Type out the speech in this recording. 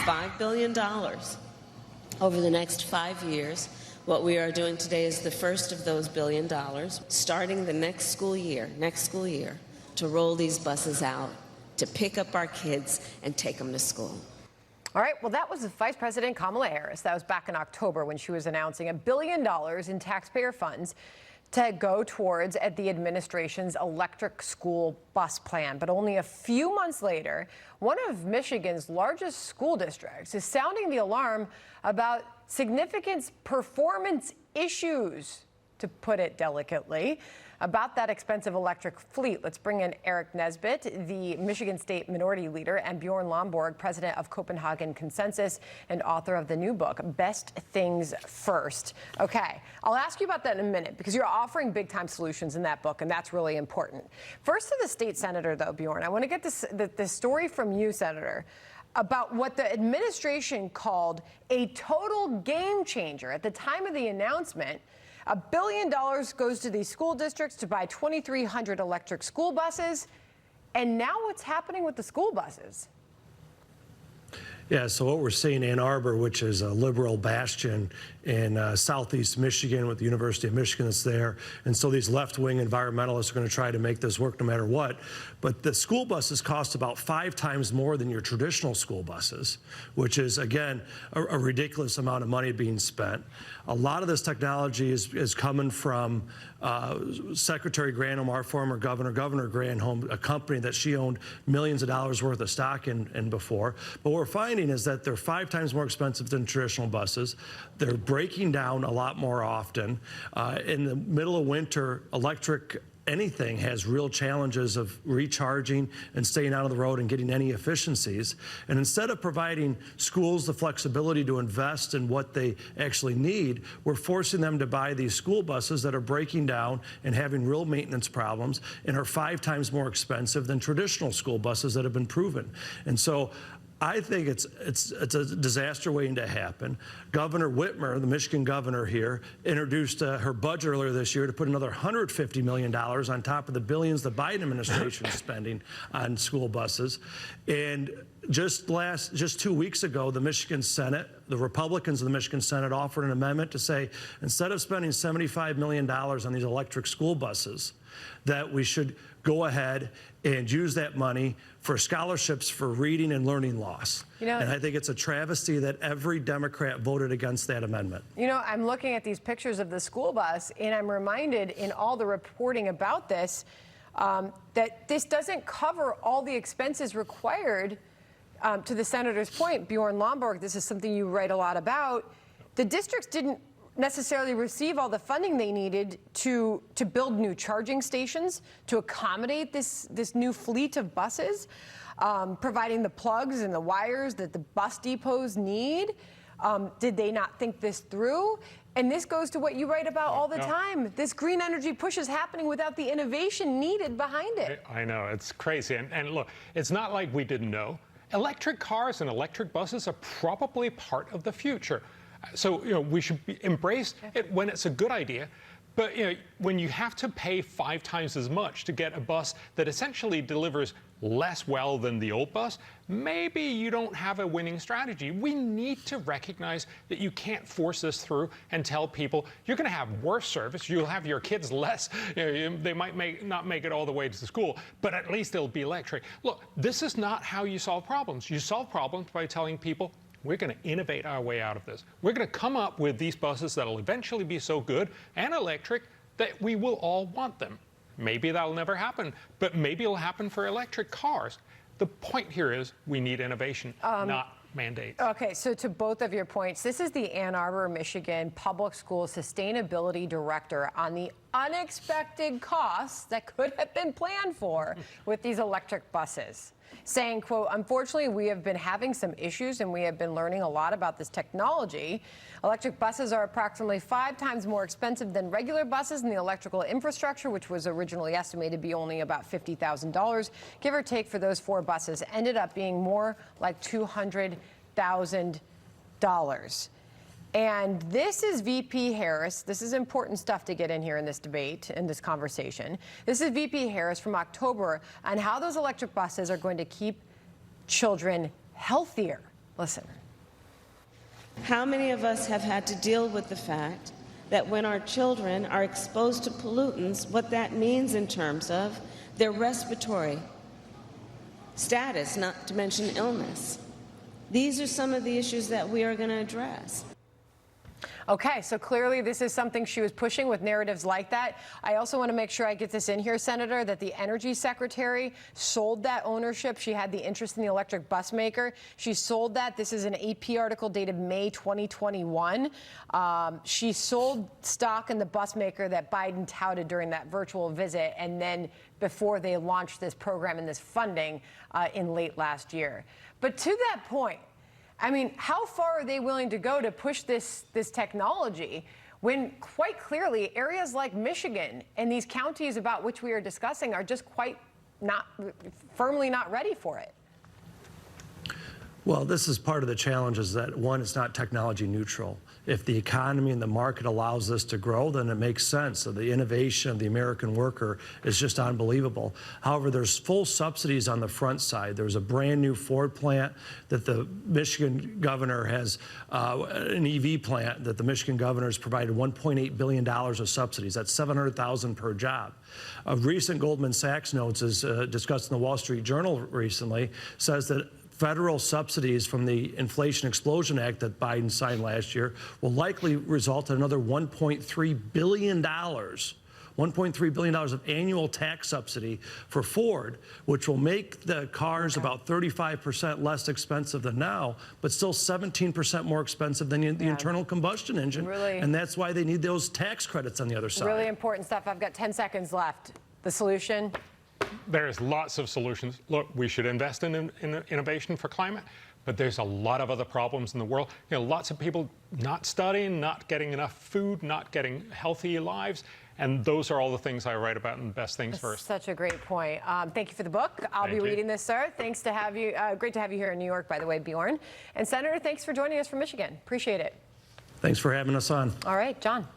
$5 billion over the next 5 years. What we are doing today is the first of those $1 billion, starting the next school year, to roll these buses out, to pick up our kids and take them to school. All right, well, that was Vice President Kamala Harris. That was back in October when she was announcing $1 billion in taxpayer funds to go towards the administration's electric school bus plan. But only a few months later, one of Michigan's largest school districts is sounding the alarm about significant performance issues, to put it delicately, about that expensive electric fleet. Let's bring in Aric Nesbitt, the Michigan State Minority Leader, and Bjorn Lomborg, president of Copenhagen Consensus and author of the new book, Best Things First. Okay, I'll ask you about that in a minute because you're offering big-time solutions in that book, and that's really important. First to the state senator, though, Bjorn, I want to get this story from you, Senator, about what the administration called a total game changer. At the time of the announcement, $1 billion goes to these school districts to buy 2,300 electric school buses. And now what's happening with the school buses? Yeah, so what we're seeing in Ann Arbor, which is a liberal bastion in southeast Michigan with the University of Michigan that's there. And so these left-wing environmentalists are going to try to make this work no matter what. But the school buses cost about 5 times more than your traditional school buses, which is, again, a ridiculous amount of money being spent. A lot of this technology is coming from Secretary Granholm, our former governor, Governor Granholm, a company that she owned millions of dollars worth of stock in before. But what we're finding is that they're 5 times more expensive than traditional buses. They're breaking down a lot more often. In the middle of winter, anything has real challenges of recharging and staying out of the road and getting any efficiencies. And instead of providing schools the flexibility to invest in what they actually need, we're forcing them to buy these school buses that are breaking down and having real maintenance problems and are 5 times more expensive than traditional school buses that have been proven. And so I think it's a disaster waiting to happen. Governor Whitmer, the Michigan governor here, introduced her budget earlier this year to put another $150 million on top of the billions the Biden administration is spending on school buses. And just 2 weeks ago, the Michigan Senate, the Republicans in the Michigan Senate offered an amendment to say, instead of spending $75 million on these electric school buses, that we should go ahead and use that money for scholarships for reading and learning loss. And I think it's a travesty that every Democrat voted against that amendment. I'm looking at these pictures of the school bus, and I'm reminded in all the reporting about this that this doesn't cover all the expenses required. To the senator's point, Bjorn Lomborg, this is something you write a lot about. The districts didn't necessarily receive all the funding they needed to build new charging stations, to accommodate this new fleet of buses, providing the plugs and the wires that the bus depots need. Did they not think this through? And this goes to what you write about all the time. This green energy push is happening without the innovation needed behind it. I know, it's crazy. And look, it's not like we didn't know. Electric cars and electric buses are probably part of the future. So, we should embrace it when it's a good idea. But, when you have to pay 5 times as much to get a bus that essentially delivers less well than the old bus, maybe you don't have a winning strategy. We need to recognize that you can't force this through and tell people you're going to have worse service. You'll have your kids less. They might not make it all the way to school, but at least it'll be electric. Look, this is not how you solve problems. You solve problems by telling people, we're going to innovate our way out of this. We're going to come up with these buses that will eventually be so good and electric that we will all want them. Maybe that'll never happen, but maybe it'll happen for electric cars. The point here is we need innovation, not mandates. Okay, so to both of your points, this is the Ann Arbor, Michigan Public School Sustainability Director on the unexpected costs that could have been planned for with these electric buses, saying, quote, unfortunately, we have been having some issues and we have been learning a lot about this technology. Electric buses are approximately 5 times more expensive than regular buses, and the electrical infrastructure, which was originally estimated to be only about $50,000, give or take for those 4 buses, ended up being more like $200,000. And this is VP Harris. This is important stuff to get in here in this debate, in this conversation. This is VP Harris from October on how those electric buses are going to keep children healthier. Listen. How many of us have had to deal with the fact that when our children are exposed to pollutants, what that means in terms of their respiratory status, not to mention illness? These are some of the issues that we are going to address. Okay, so clearly this is something she was pushing with narratives like that. I also want to make sure I get this in here, Senator, that the Energy Secretary sold that ownership. She had the interest in the electric bus maker. She sold that. This is an AP article dated May 2021. She sold stock in the bus maker that Biden touted during that virtual visit, and then before they launched this program and this funding in late last year. But to that point, I mean, how far are they willing to go to push this technology when quite clearly areas like Michigan and these counties about which we are discussing are just quite firmly not ready for it? Well, this is part of the challenge is that, one, it's not technology neutral. If the economy and the market allows this to grow, then it makes sense. So the innovation of the American worker is just unbelievable. However, there's full subsidies on the front side. There's a brand new Ford plant that the Michigan governor has, an EV plant that the Michigan governor has provided $1.8 billion of subsidies. That's $700,000 per job. A recent Goldman Sachs notes, as discussed in the Wall Street Journal recently, says that federal subsidies from the Inflation Explosion Act that Biden signed last year will likely result in another $1.3 billion. $1.3 billion of annual tax subsidy for Ford, which will make the cars about 35% less expensive than now, but still 17% more expensive than the internal combustion engine. Really, and that's why they need those tax credits on the other side. Really important stuff. I've got 10 seconds left. The solution? There's lots of solutions. Look, we should invest in innovation for climate, but there's a lot of other problems in the world. You know, lots of people not studying, not getting enough food, not getting healthy lives. And those are all the things I write about in Best Things First. Such a great point. Thank you for the book. I'll be reading this, sir. Thanks to have you. Great to have you here in New York, by the way, Bjorn. And Senator, thanks for joining us from Michigan. Appreciate it. Thanks for having us on. All right, John.